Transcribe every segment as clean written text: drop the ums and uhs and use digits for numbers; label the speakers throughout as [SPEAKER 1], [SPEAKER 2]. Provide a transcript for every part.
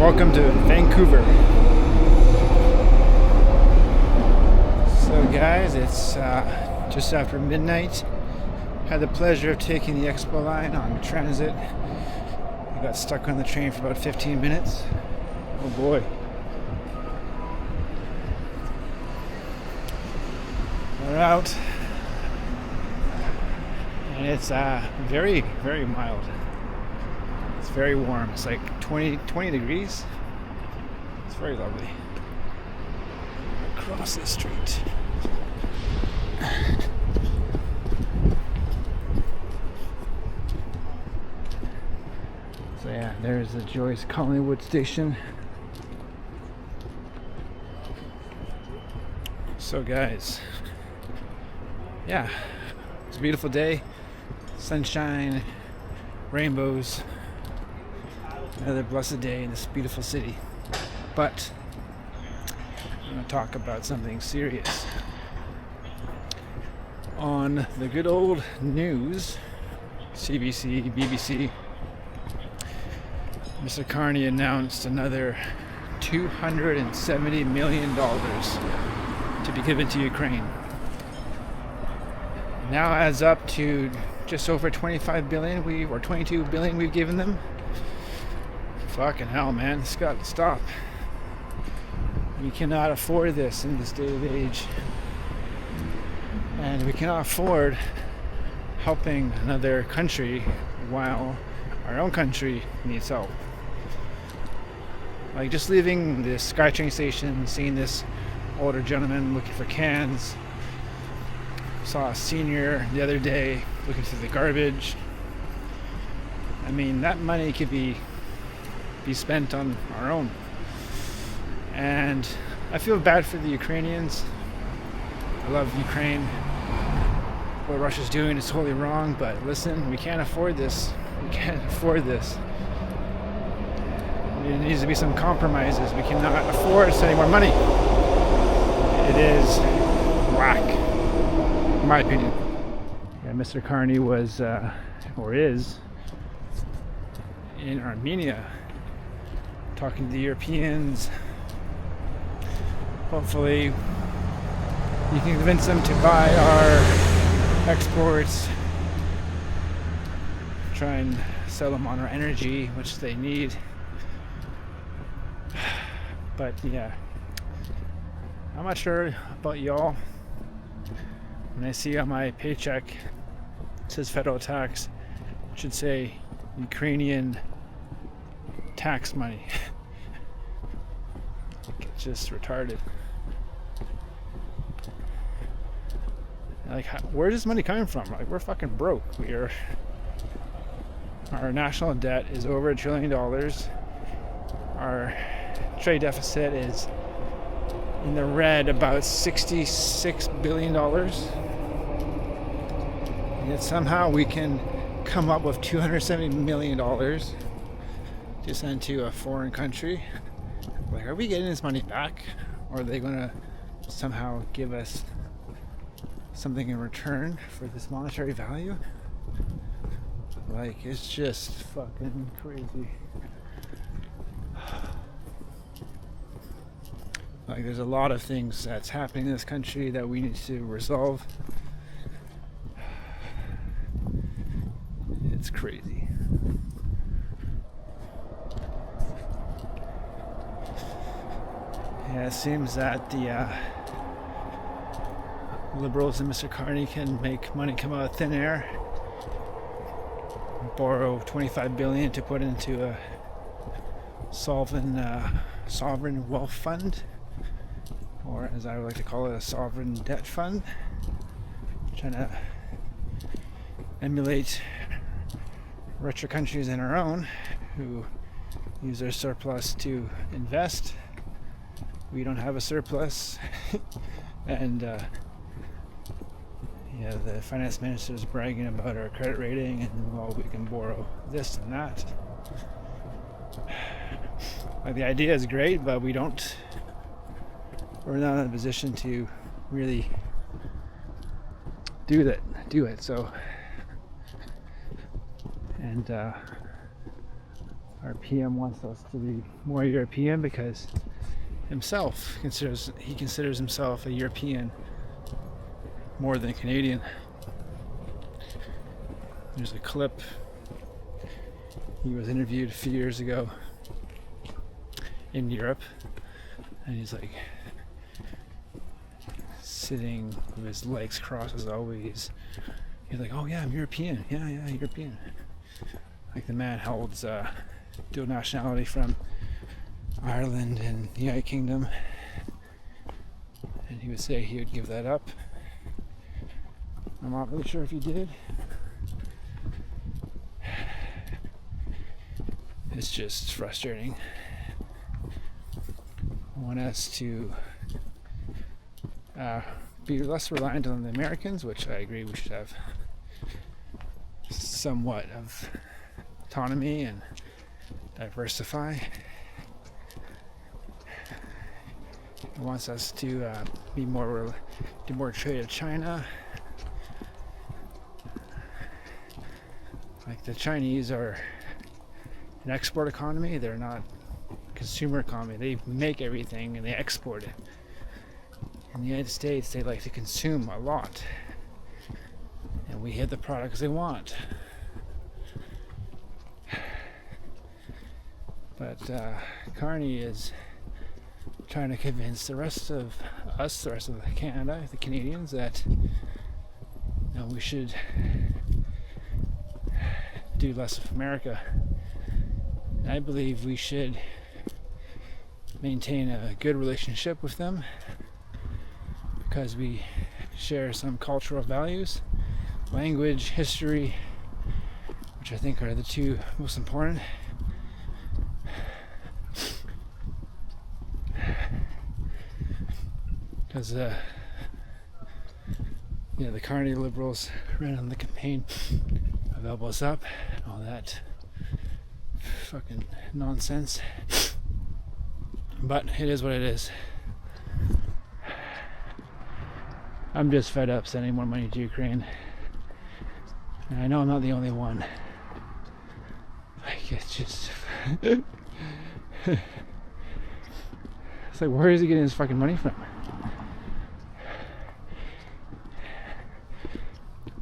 [SPEAKER 1] Welcome to Vancouver. So guys, it's just after midnight. Had the pleasure of taking the Expo line on transit. I got stuck on the train for about 15 minutes. Oh boy. We're out. And it's very, very mild. It's very warm. It's like 20 degrees. It's very lovely. Across the street. So yeah, there's the Joyce Collingwood station. So guys, yeah, it's a beautiful day. Sunshine, rainbows. Another blessed day in this beautiful city. But I'm going to talk about something serious. On the good old news, CBC, BBC, Mr. Carney announced another $270 million to be given to Ukraine. Now adds up to just over 25 billion or 22 billion we've given them. Fucking hell, man. It's got to stop. We cannot afford this in this day of age. And we cannot afford helping another country while our own country needs help. Like just leaving the SkyTrain station, seeing this older gentleman looking for cans. Saw a senior the other day looking through the garbage. I mean, that money could be spent on our own. And I feel bad for the Ukrainians. I love Ukraine. What Russia's doing is totally wrong, but listen, we can't afford this. We can't afford this. There needs to be some compromises. We cannot afford sending more money. It is whack, in my opinion. Yeah, Mr. Carney was, or is, in Armenia, talking to the Europeans. Hopefully you can convince them to buy our exports, try and sell them on our energy, which they need. But yeah, I'm not sure about y'all. When I see on my paycheck it says federal tax, it should say Ukrainian tax money. It's just retarded. Like, where's this money coming from? Like, we're fucking broke. Our national debt is over $1 trillion. Our trade deficit is in the red, about $66 billion. And yet somehow we can come up with $270 million to send to a foreign country. Like, are we getting this money back? Or are they going to somehow give us something in return for this monetary value? Like, it's just fucking crazy. Like, there's a lot of things that's happening in this country that we need to resolve. It's crazy. Yeah, it seems that the Liberals and Mr. Carney can make money come out of thin air, borrow $25 billion to put into a sovereign wealth fund, or as I would like to call it, a sovereign debt fund, trying to emulate richer countries than our own who use their surplus to invest. We don't have a surplus. And yeah, the finance minister is bragging about our credit rating and, well, we can borrow this and that. Like, the idea is great, but we're not in a position to really do it. So, and Our PM wants us to be more European because he considers himself a European more than a Canadian. There's a clip. He was interviewed a few years ago in Europe, and he's like sitting with his legs crossed as always. He's like, "Oh yeah, I'm European. Yeah, European." Like the man holds dual nationality from Ireland and the United Kingdom, and he would say he would give that up. I'm not really sure if he did. It's just frustrating. I want us to be less reliant on the Americans, which I agree we should have somewhat of autonomy and diversify. It wants us to do more trade with China. Like the Chinese are an export economy, they're not consumer economy. They make everything and they export it. In the United States, they like to consume a lot, and we hit the products they want. But Carney is trying to convince the rest of us, the rest of Canada, the Canadians, that we should do less of America. I believe we should maintain a good relationship with them because we share some cultural values, language, history, which I think are the two most important. Because the Carney Liberals ran on the campaign of elbows up and all that fucking nonsense. But it is what it is. I'm just fed up sending more money to Ukraine. And I know I'm not the only one. Like, it's just... it's like, where is he getting his fucking money from?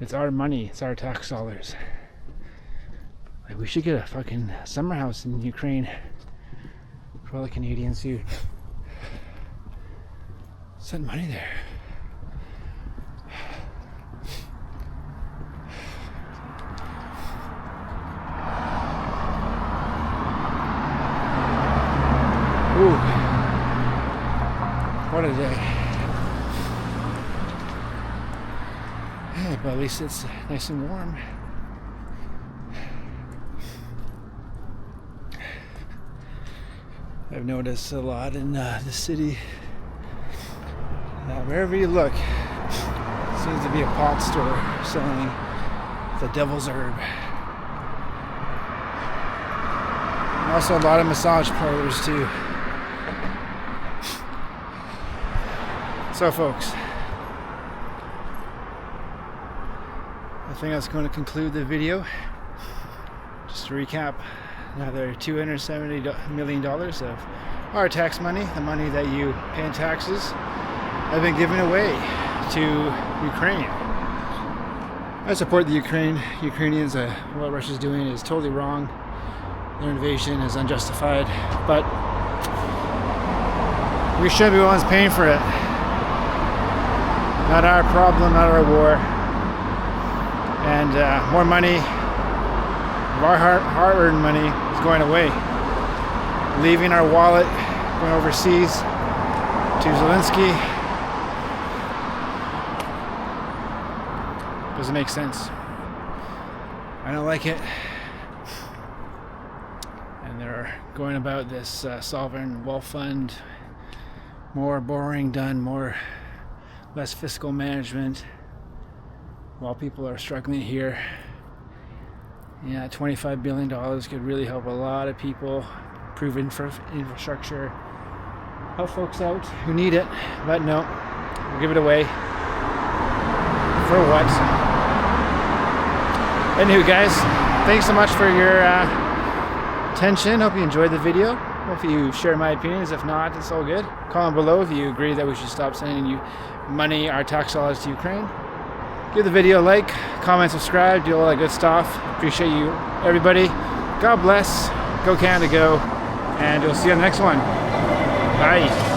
[SPEAKER 1] It's our money. It's our tax dollars. Like, we should get a fucking summer house in Ukraine for all the Canadians who send money there. Ooh, what a day. Yeah, but at least it's nice and warm. I've noticed a lot in the city that wherever you look, seems to be a pot store selling the devil's herb. And also a lot of massage parlors too. So folks, I think that's going to conclude the video. Just to recap, another $270 million of our tax money, the money that you pay in taxes, have been given away to Ukraine. I support the Ukrainians. What Russia's doing is totally wrong. Their invasion is unjustified, but we should be the ones paying for it. Not our problem, not our war. And more money, our hard-earned money, is going away. Leaving our wallet, going overseas to Zelensky. Doesn't make sense. I don't like it. And they're going about this sovereign wealth fund. More borrowing done, less fiscal management, while people are struggling here. Yeah, $25 billion could really help a lot of people, improve infrastructure, help folks out who need it, but no, we'll give it away. For what? Anywho, guys, thanks so much for your attention. Hope you enjoyed the video. Hope you share my opinions. If not, it's all good. Comment below if you agree that we should stop sending you money, our tax dollars, to Ukraine. Give the video a like, comment, subscribe, do all that good stuff. Appreciate you, everybody. God bless. Go Canada, go. And we'll see you on the next one. Bye.